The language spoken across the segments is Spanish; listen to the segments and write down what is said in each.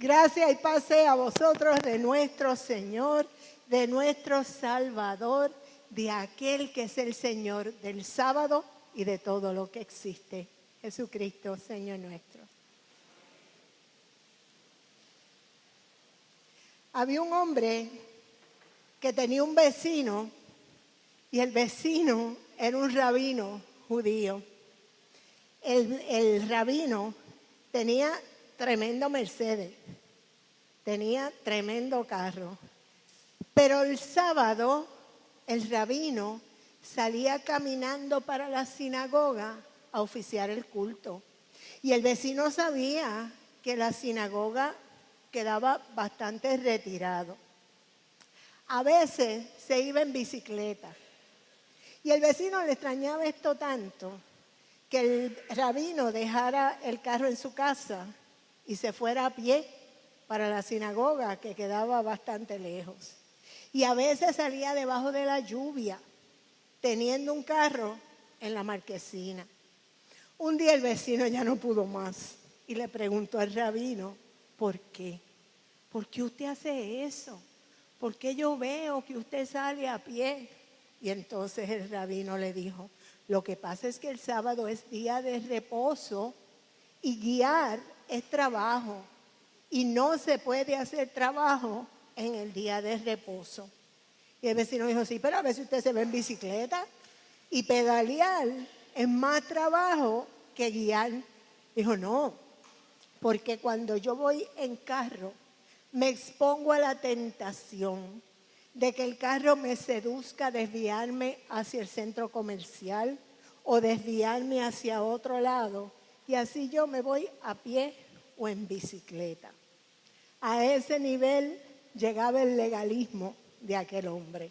Gracia y paz sea a vosotros de nuestro Señor, de nuestro Salvador, de aquel que es el Señor del sábado y de todo lo que existe. Jesucristo, Señor nuestro. Había un hombre que tenía un vecino y el vecino era un rabino judío. El rabino tenía tremendo Mercedes, tenía tremendo carro, pero el sábado el rabino salía caminando para la sinagoga a oficiar el culto. Y el vecino sabía que la sinagoga quedaba bastante retirado. A veces se iba en bicicleta. Y el vecino le extrañaba esto tanto que el rabino dejara el carro en su casa y se fuera a pie para la sinagoga, que quedaba bastante lejos. Y a veces salía debajo de la lluvia, teniendo un carro en la marquesina. Un día el vecino ya no pudo más y le preguntó al rabino, ¿por qué? ¿Por qué usted hace eso? ¿Por qué yo veo que usted sale a pie? Y entonces el rabino le dijo, lo que pasa es que el sábado es día de reposo y guiar es trabajo. Y no se puede hacer trabajo en el día de reposo. Y el vecino dijo, sí, pero a veces usted se ve en bicicleta y pedalear es más trabajo que guiar. Dijo, no, porque cuando yo voy en carro me expongo a la tentación de que el carro me seduzca a desviarme hacia el centro comercial o desviarme hacia otro lado y así yo me voy a pie o en bicicleta. A ese nivel llegaba el legalismo de aquel hombre.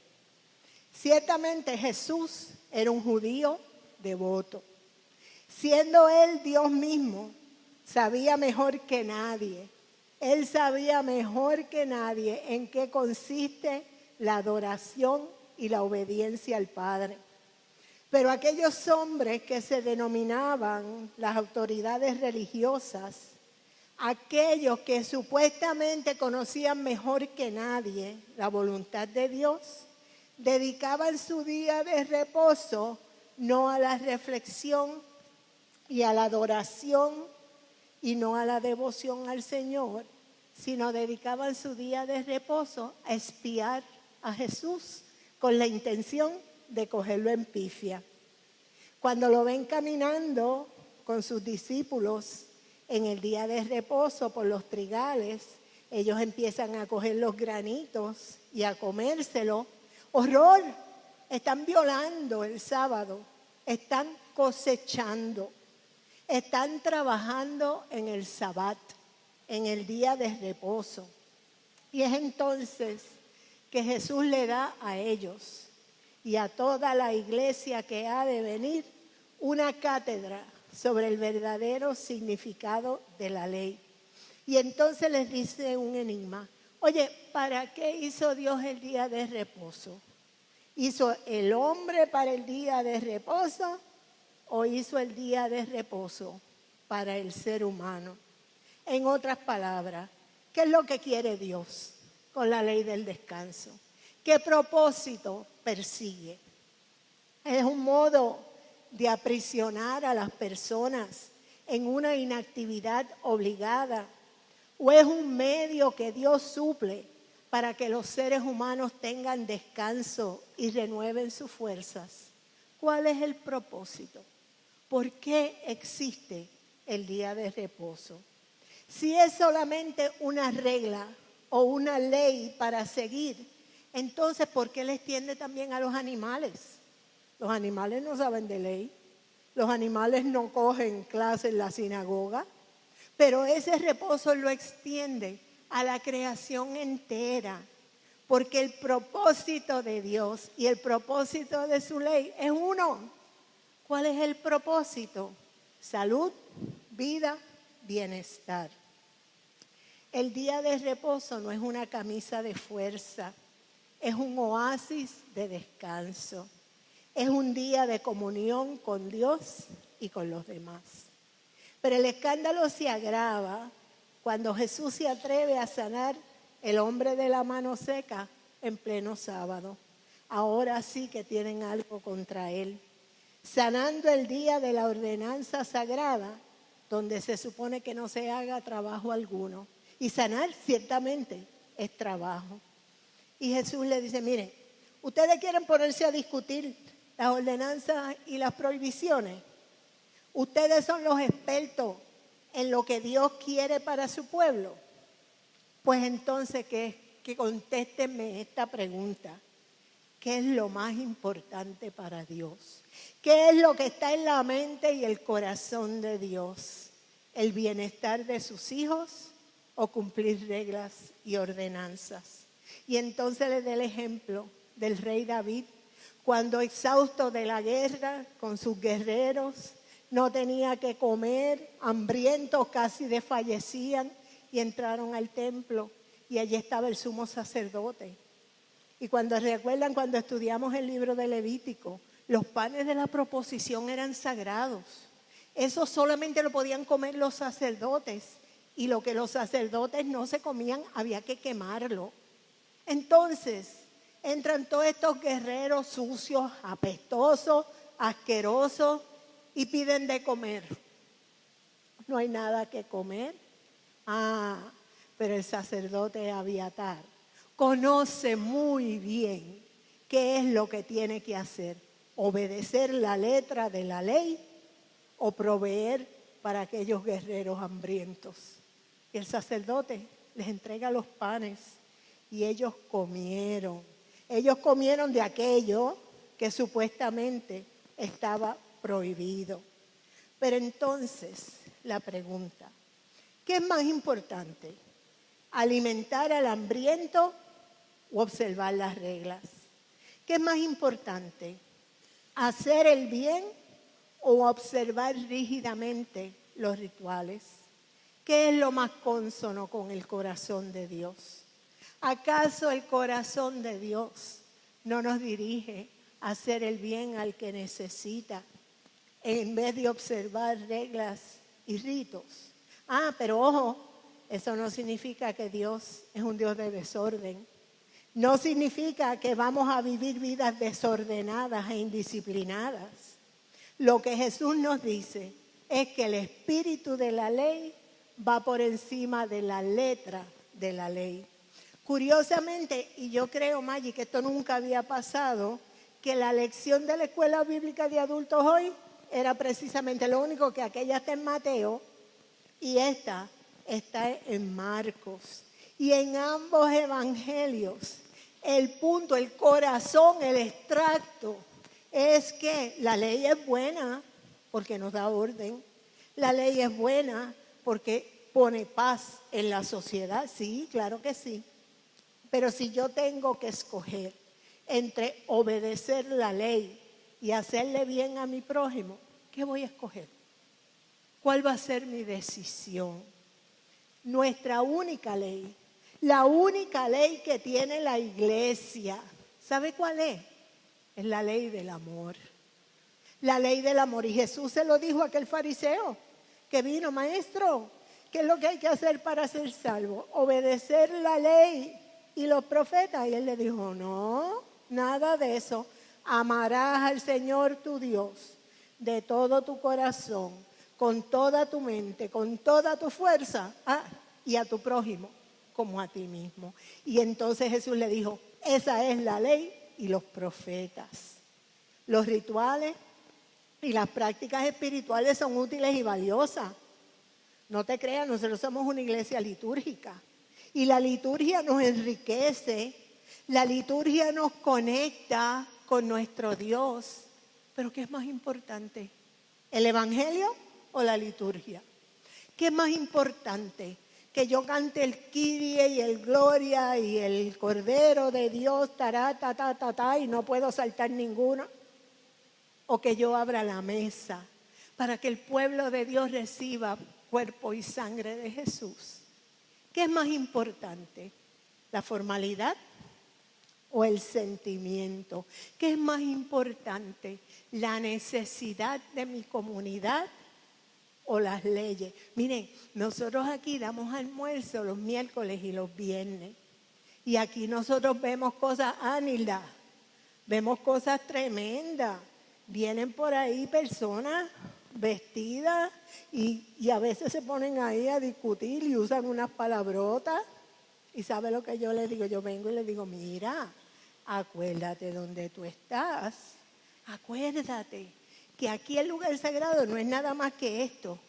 Ciertamente Jesús era un judío devoto. Siendo él Dios mismo, sabía mejor que nadie. Él sabía mejor que nadie en qué consiste la adoración y la obediencia al Padre. Pero aquellos hombres que se denominaban las autoridades religiosas, aquellos que supuestamente conocían mejor que nadie la voluntad de Dios, dedicaban su día de reposo no a la reflexión y a la adoración y no a la devoción al Señor, sino dedicaban su día de reposo a espiar a Jesús con la intención de cogerlo en pifia. Cuando lo ven caminando con sus discípulos en el día de reposo por los trigales, ellos empiezan a coger los granitos y a comérselo. ¡Horror! Están violando el sábado, están cosechando, están trabajando en el sabbat, en el día de reposo. Y es entonces que Jesús le da a ellos y a toda la iglesia que ha de venir una cátedra sobre el verdadero significado de la ley. Y entonces les dice un enigma, oye, ¿para qué hizo Dios el día de reposo? ¿Hizo el hombre para el día de reposo o hizo el día de reposo para el ser humano? En otras palabras, ¿qué es lo que quiere Dios con la ley del descanso? ¿Qué propósito persigue? ¿Es un modo de aprisionar a las personas en una inactividad obligada? ¿O es un medio que Dios suple para que los seres humanos tengan descanso y renueven sus fuerzas? ¿Cuál es el propósito? ¿Por qué existe el día de reposo? Si es solamente una regla o una ley para seguir, entonces ¿por qué le extiende también a los animales? Los animales no saben de ley, los animales no cogen clase en la sinagoga, pero ese reposo lo extiende a la creación entera, porque el propósito de Dios y el propósito de su ley es uno. ¿Cuál es el propósito? Salud, vida, bienestar. El día de reposo no es una camisa de fuerza, es un oasis de descanso. Es un día de comunión con Dios y con los demás. Pero el escándalo se agrava cuando Jesús se atreve a sanar el hombre de la mano seca en pleno sábado. Ahora sí que tienen algo contra él. Sanando el día de la ordenanza sagrada, donde se supone que no se haga trabajo alguno. Y sanar ciertamente es trabajo. Y Jesús le dice, miren, ustedes quieren ponerse a discutir las ordenanzas y las prohibiciones. Ustedes son los expertos en lo que Dios quiere para su pueblo. Pues entonces que contéstenme esta pregunta. ¿Qué es lo más importante para Dios? ¿Qué es lo que está en la mente y el corazón de Dios? ¿El bienestar de sus hijos o cumplir reglas y ordenanzas? Y entonces le da el ejemplo del rey David, cuando exhausto de la guerra con sus guerreros, no tenía que comer, hambrientos casi desfallecían y entraron al templo y allí estaba el sumo sacerdote. Y cuando recuerdan, cuando estudiamos el libro de Levítico, los panes de la proposición eran sagrados. Eso solamente lo podían comer los sacerdotes y lo que los sacerdotes no se comían había que quemarlo. Entonces entran todos estos guerreros sucios, apestosos, asquerosos y piden de comer. No hay nada que comer. Pero el sacerdote Abiatar conoce muy bien qué es lo que tiene que hacer. Obedecer la letra de la ley o proveer para aquellos guerreros hambrientos. Y el sacerdote les entrega los panes y ellos comieron. Ellos comieron de aquello que supuestamente estaba prohibido. Pero entonces la pregunta, ¿qué es más importante? ¿Alimentar al hambriento o observar las reglas? ¿Qué es más importante? ¿Hacer el bien o observar rígidamente los rituales? ¿Qué es lo más cónsono con el corazón de Dios? ¿Acaso el corazón de Dios no nos dirige a hacer el bien al que necesita en vez de observar reglas y ritos? Pero ojo, eso no significa que Dios es un Dios de desorden. No significa que vamos a vivir vidas desordenadas e indisciplinadas. Lo que Jesús nos dice es que el espíritu de la ley va por encima de la letra de la ley. Curiosamente, y yo creo, Maggie, que esto nunca había pasado, que la lección de la escuela bíblica de adultos hoy era precisamente lo único, que aquella está en Mateo y esta está en Marcos. Y en ambos evangelios, el punto, el corazón, el extracto, es que la ley es buena porque nos da orden. La ley es buena porque pone paz en la sociedad. Sí, claro que sí. Pero si yo tengo que escoger entre obedecer la ley y hacerle bien a mi prójimo, ¿qué voy a escoger? ¿Cuál va a ser mi decisión? Nuestra única ley, la única ley que tiene la iglesia, ¿sabe cuál es? Es la ley del amor. La ley del amor. Y Jesús se lo dijo a aquel fariseo que vino, maestro, ¿qué es lo que hay que hacer para ser salvo? Obedecer la ley y los profetas. Y él le dijo, no, nada de eso. Amarás al Señor tu Dios de todo tu corazón, con toda tu mente, con toda tu fuerza, y a tu prójimo como a ti mismo. Y entonces Jesús le dijo, esa es la ley y los profetas. Los rituales y las prácticas espirituales son útiles y valiosas. No te creas, nosotros somos una iglesia litúrgica. Y la liturgia nos enriquece, la liturgia nos conecta con nuestro Dios. Pero ¿qué es más importante? ¿El evangelio o la liturgia? ¿Qué es más importante? ¿Que yo cante el Kyrie y el Gloria y el Cordero de Dios, tará, ta, ta, ta, ta, y no puedo saltar ninguno? ¿O que yo abra la mesa para que el pueblo de Dios reciba cuerpo y sangre de Jesús? ¿Qué es más importante? ¿La formalidad o el sentimiento? ¿Qué es más importante? ¿La necesidad de mi comunidad o las leyes. Miren, nosotros aquí damos almuerzo los miércoles y los viernes. Y aquí nosotros vemos cosas, Anilda, vemos cosas tremendas. Vienen por ahí personas vestidas y a veces se ponen ahí a discutir y usan unas palabrotas. ¿Y sabe lo que yo les digo? Yo vengo y les digo, mira, acuérdate donde tú estás. Acuérdate que aquí el lugar sagrado no es nada más que esto.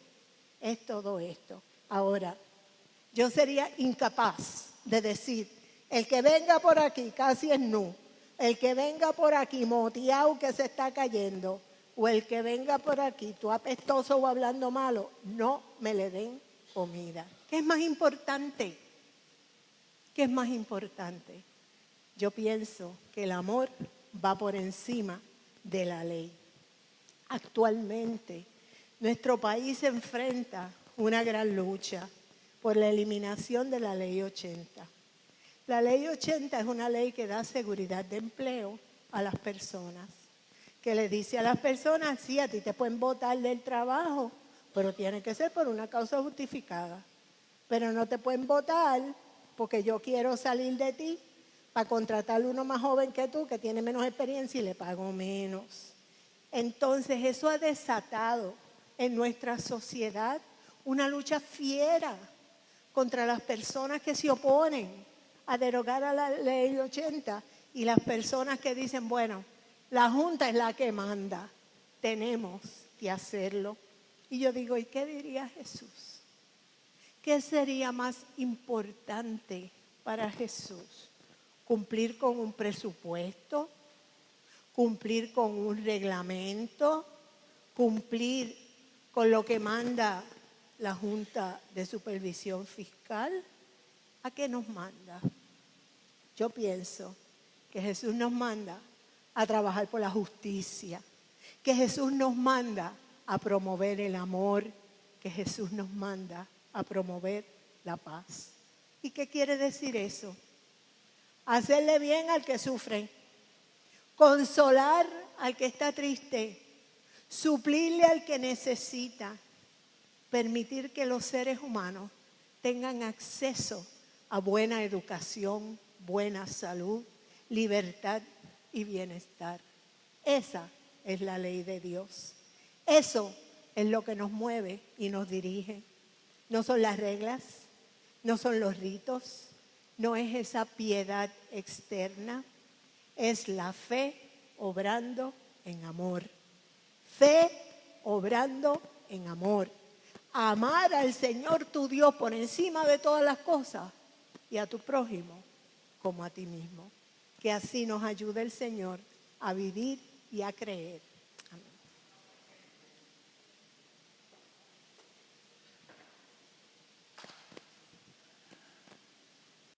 Es todo esto. Ahora, yo sería incapaz de decir, el que venga por aquí casi es nu, el que venga por aquí moteado que se está cayendo, o el que venga por aquí tú apestoso o hablando malo, no me le den comida. ¿Qué es más importante? ¿Qué es más importante? Yo pienso que el amor va por encima de la ley. Actualmente, nuestro país se enfrenta una gran lucha por la eliminación de la Ley 80. La Ley 80 es una ley que da seguridad de empleo a las personas, que le dice a las personas, sí, a ti te pueden botar del trabajo, pero tiene que ser por una causa justificada. Pero no te pueden botar porque yo quiero salir de ti para contratar a uno más joven que tú, que tiene menos experiencia y le pago menos. Entonces eso ha desatado en nuestra sociedad una lucha fiera contra las personas que se oponen a derogar a la Ley 80 y las personas que dicen, bueno, la Junta es la que manda, tenemos que hacerlo. Y yo digo, ¿y qué diría Jesús? ¿Qué sería más importante para Jesús? ¿Cumplir con un presupuesto? ¿Cumplir con un reglamento? ¿Cumplir con lo que manda la Junta de Supervisión Fiscal? ¿A qué nos manda? Yo pienso que Jesús nos manda a trabajar por la justicia, que Jesús nos manda a promover el amor, que Jesús nos manda a promover la paz. ¿Y qué quiere decir eso? Hacerle bien al que sufre, consolar al que está triste, suplirle al que necesita, permitir que los seres humanos tengan acceso a buena educación, buena salud, libertad y bienestar. Esa es la ley de Dios. Eso es lo que nos mueve y nos dirige. No son las reglas, no son los ritos, no es esa piedad externa, es la fe obrando en amor. Fe obrando en amor. Amar al Señor tu Dios por encima de todas las cosas y a tu prójimo como a ti mismo. Que así nos ayude el Señor a vivir y a creer